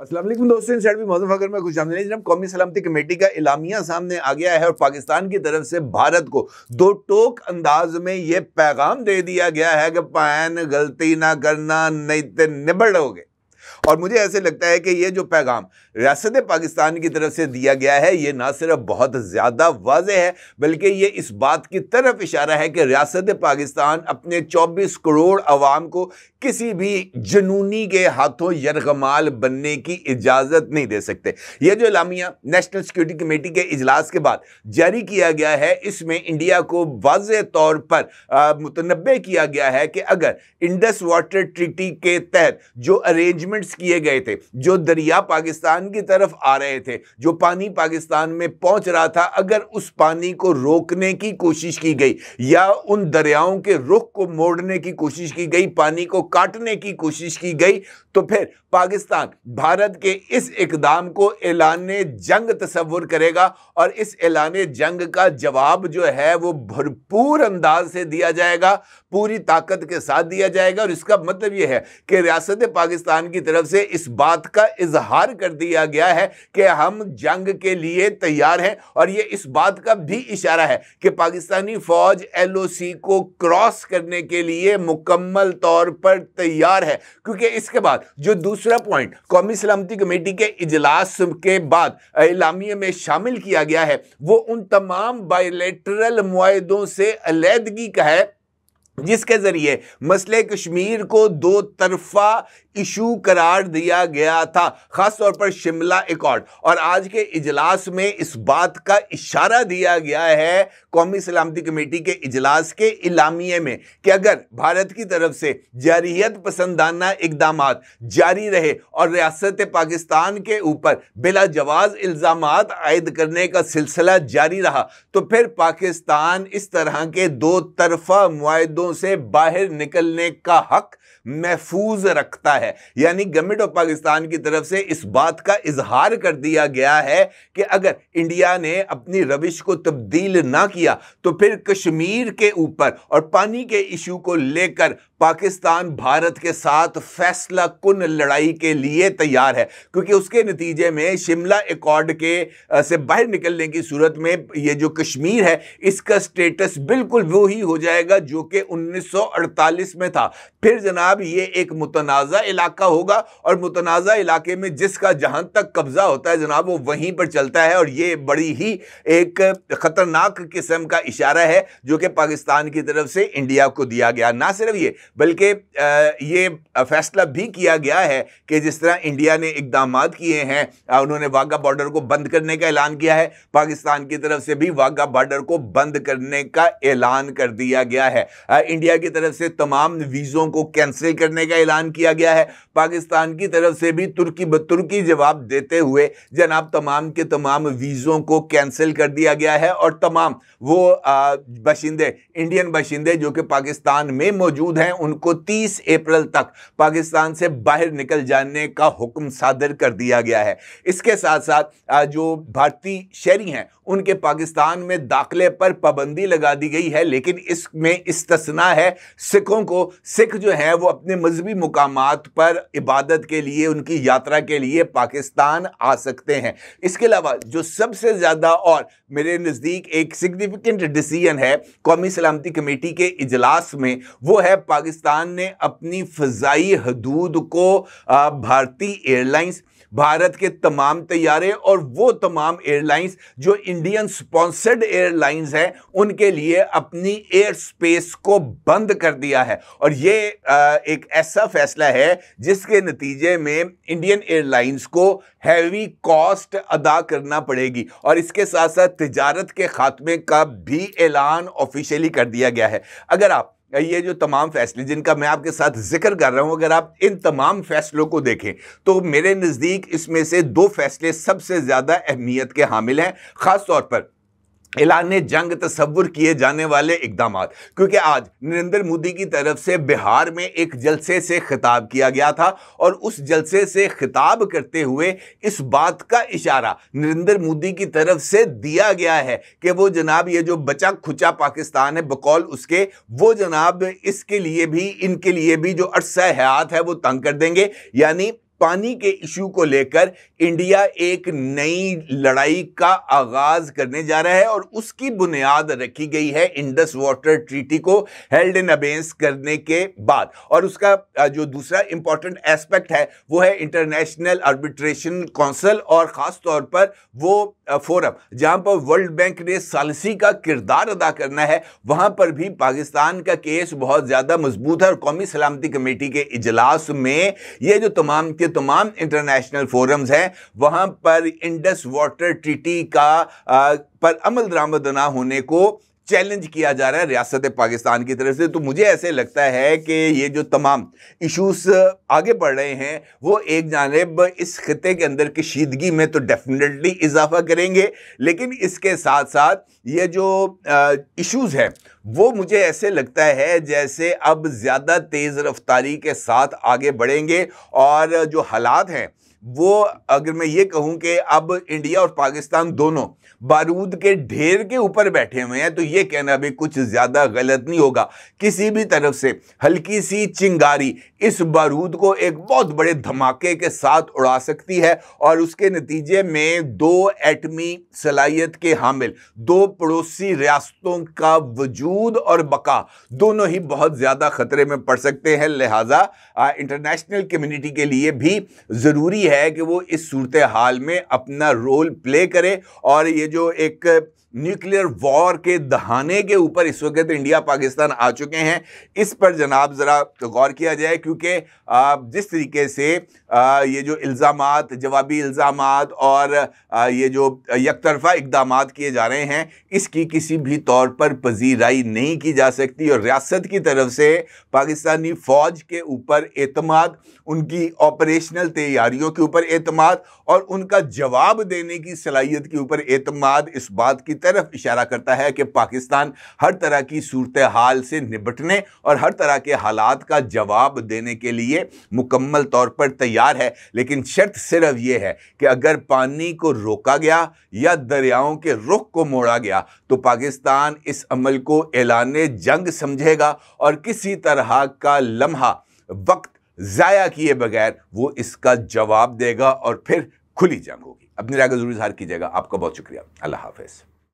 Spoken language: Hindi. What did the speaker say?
अस्सलाम वालेकुम दोस्तों, इन भी मौजूद अगर मैं कुछ जानते जनाब कौमी सलामती कमेटी का एलामिया सामने आ गया है और पाकिस्तान की तरफ से भारत को दो टोक अंदाज में यह पैगाम दे दिया गया है कि पैन गलती ना करना नहीं तो निबड़ोगे। और मुझे ऐसे लगता है कि ये जो पैगाम रियासत पाकिस्तान की तरफ से दिया गया है ये ना सिर्फ बहुत ज़्यादा वाज़ेह है बल्कि ये इस बात की तरफ इशारा है कि रियासत पाकिस्तान अपने 24 करोड़ अवाम को किसी भी जनूनी के हाथों यरगमाल बनने की इजाज़त नहीं दे सकते। यह जो एलामिया नेशनल सिक्योरिटी कमेटी के इजलास के बाद जारी किया गया है इसमें इंडिया को वाज़ेह तौर पर मुतनब्बे किया गया है कि अगर इंडस वाटर ट्रीटी के तहत जो अरेंजमेंट्स किए गए थे, जो दरिया पाकिस्तान की तरफ आ रहे थे, जो पानी पाकिस्तान में पहुंच रहा था, अगर उस पानी को रोकने की कोशिश की गई या उन दरियाओं के रुख को मोड़ने की कोशिश की गई, पानी को काटने की कोशिश की गई, तो फिर पाकिस्तान भारत के इस इकदाम को ऐलाने जंग तस्वुर करेगा और इस ऐलाने जंग का जवाब जो है वो भरपूर अंदाज से दिया जाएगा, पूरी ताकत के साथ दिया जाएगा। और इसका मतलब यह है कि रियासत पाकिस्तान की तरफ से इस बात का इजहार कर दिया गया है कि हम जंग के लिए तैयार हैं और यह इस बात का भी इशारा है कि पाकिस्तानी फौज LOC को क्रॉस करने के लिए मुकम्मल तौर पर तैयार है। क्योंकि इसके बाद जो दूसरा पॉइंट कौमी सलामती कमेटी के इजलास के बाद एलामिया में शामिल किया गया है वो उन तमाम बायलैटरल मुआहदों से अलहदगी का है जिसके जरिए मसले कश्मीर को दो तरफा इशू करार दिया गया था, खास तौर पर शिमला एकॉर्ड। और आज के इजलास में इस बात का इशारा दिया गया है कौमी सलामती कमेटी के इजलास के इलामिये में कि अगर भारत की तरफ से जारियत पसंदाना इकदामात जारी रहे और रियासत पाकिस्तान के ऊपर बिला जवाज इल्जामात आयद करने का सिलसिला जारी रहा तो फिर पाकिस्तान इस तरह के दो तरफा मुआहदों से बाहर निकलने का हक महफूज रखता है। यानी गवर्नमेंट ऑफ पाकिस्तान की तरफ से इस बात का इजहार कर दिया गया है कि अगर इंडिया ने अपनी रविश को तब्दील ना किया तो फिर कश्मीर के ऊपर और पानी के इशू को लेकर पाकिस्तान भारत के साथ फैसला कुन लड़ाई के लिए तैयार है। क्योंकि उसके नतीजे में शिमला एकॉर्ड के से बाहर निकलने की सूरत में ये जो कश्मीर है इसका स्टेटस बिल्कुल वो ही हो जाएगा जो कि 1948 में था। फिर जनाब ये एक मुतनाज़ा इलाका होगा और मुतनाज़ा इलाके में जिसका जहां तक कब्जा होता है जनाब वो वहीं पर चलता है। और ये बड़ी ही एक खतरनाक किस्म का इशारा है जो कि पाकिस्तान की तरफ से इंडिया को दिया गया। ना सिर्फ ये बल्कि ये फैसला भी किया गया है कि जिस तरह इंडिया ने इकदामात किए हैं, उन्होंने वाघा बॉर्डर को बंद करने का ऐलान किया है, पाकिस्तान की तरफ से भी वाघा बॉर्डर को बंद करने का ऐलान कर दिया गया है। इंडिया की तरफ से तमाम वीज़ों को कैंसिल करने का ऐलान किया गया है, पाकिस्तान की तरफ से भी तुर्की बतुर्की जवाब देते हुए जनाब तमाम के तमाम वीज़ों को कैंसिल कर दिया गया है और तमाम वो बाशिंदे इंडियन बाशिंदे जो कि पाकिस्तान में मौजूद हैं उनको 30 अप्रैल तक पाकिस्तान से बाहर निकल जाने का हुक्म सादर कर दिया गया है। इसके साथ साथ जो भारतीय शहरी हैं उनके पाकिस्तान में दाखिले पर पाबंदी लगा दी गई है, लेकिन इसमें इस्तिस्ना है सिखों को। सिख जो हैं वो अपने मजहबी मुकामात पर इबादत के लिए, उनकी यात्रा के लिए पाकिस्तान आ सकते हैं। इसके अलावा जो सबसे ज़्यादा और मेरे नज़दीक एक सिग्निफिकेंट डिसीजन है कौमी सलामती कमेटी के इजलास में वो है पाकिस्तान ने अपनी फ़ज़ाई हदूद को भारतीय एयरलाइंस, भारत के तमाम तैयारे और वो तमाम एयरलाइंस जो इंडियन स्पॉन्सर्ड एयरलाइंस हैं उनके लिए अपनी एयर स्पेस को बंद कर दिया है। और ये एक ऐसा फैसला है जिसके नतीजे में इंडियन एयरलाइंस को हैवी कॉस्ट अदा करना पड़ेगी और इसके साथ साथ तिजारत के खात्मे का भी ऐलान ऑफिशियली कर दिया गया है। अगर आप ये जो तमाम फैसले जिनका मैं आपके साथ जिक्र कर रहा हूं अगर आप इन तमाम फैसलों को देखें तो मेरे नज़दीक इसमें से दो फैसले सबसे ज़्यादा अहमियत के हामिल हैं, ख़ास तौर पर ऐलाने जंग तस्वुर किए जाने वाले इकदामात। क्योंकि आज नरेंद्र मोदी की तरफ से बिहार में एक जलसे से खिताब किया गया था और उस जलसे से खिताब करते हुए इस बात का इशारा नरेंद्र मोदी की तरफ से दिया गया है कि वो जनाब ये जो बचा खुचा पाकिस्तान है बकौल उसके वो जनाब इसके लिए भी इनके लिए भी जो अरसा हयात है वो तंग कर देंगे। यानी पानी के इशू को लेकर इंडिया एक नई लड़ाई का आगाज करने जा रहा है और उसकी बुनियाद रखी गई है इंडस वाटर ट्रीटी को हेल्ड इन अबेंस करने के बाद। और उसका जो दूसरा इंपॉर्टेंट एस्पेक्ट है वो है इंटरनेशनल आर्बिट्रेशन काउंसिल और खास तौर पर वो फोरम जहां पर वर्ल्ड बैंक ने सालिसी का किरदार अदा करना है। वहां पर भी पाकिस्तान का केस बहुत ज्यादा मजबूत है और कौमी सलामती कमेटी के इजलास में ये जो तमाम के तमाम इंटरनेशनल फोरम्स हैं वहां पर इंडस वाटर ट्रीटी का पर अमल दरामद ना होने को चैलेंज किया जा रहा है रियासत पाकिस्तान की तरफ से। तो मुझे ऐसे लगता है कि ये जो तमाम इश्यूज आगे बढ़ रहे हैं वो एक जानिब इस खिते के अंदर कशीदगी में तो डेफिनेटली इजाफा करेंगे, लेकिन इसके साथ साथ ये जो इश्यूज है वो मुझे ऐसे लगता है जैसे अब ज़्यादा तेज़ रफ्तारी के साथ आगे बढ़ेंगे और जो हालात हैं वो अगर मैं ये कहूं कि अब इंडिया और पाकिस्तान दोनों बारूद के ढेर के ऊपर बैठे हुए हैं तो ये कहना भी कुछ ज़्यादा गलत नहीं होगा। किसी भी तरफ से हल्की सी चिंगारी इस बारूद को एक बहुत बड़े धमाके के साथ उड़ा सकती है और उसके नतीजे में दो एटमी सलाहियत के हामिल दो पड़ोसी रियासतों का वजूद और बका दोनों ही बहुत ज़्यादा खतरे में पड़ सकते हैं। लिहाजा इंटरनेशनल कम्युनिटी के लिए भी ज़रूरी है कि वो इस सूरत हाल में अपना रोल प्ले करे और ये जो एक न्यूक्लियर वॉर के दहाने के ऊपर इस वक्त इंडिया पाकिस्तान आ चुके हैं इस पर जनाब ज़रा गौर किया जाए, क्योंकि जिस तरीके से ये जो इल्ज़ामात जवाबी इल्ज़ामात और ये जो यकतरफा इक़दामात किए जा रहे हैं इसकी किसी भी तौर पर पजीराई नहीं की जा सकती और रियासत की तरफ से पाकिस्तानी फ़ौज के ऊपर एतमाद, उनकी ऑपरेशनल तैयारियों के ऊपर एतमाद और उनका जवाब देने की सलाहियत के ऊपर एतमाद इस बात की तरफ इशारा करता है कि पाकिस्तान हर तरह की सूरत हाल से निपटने और हर तरह के हालात का जवाब देने के लिए मुकम्मल तौर पर तैयार है। लेकिन शर्त सिर्फ ये है कि अगर पानी को रोका गया या दरियाओं के रुख को मोड़ा गया तो पाकिस्तान इस अमल को ऐलाने जंग समझेगा और किसी तरह का लम्हा वक्त ज़ाया किए बगैर वो इसका जवाब देगा और फिर खुली जंग होगी। अपनी राय का जरूर इज़हार कीजिएगा। आपका बहुत शुक्रिया। अल्लाह हाफ़िज़।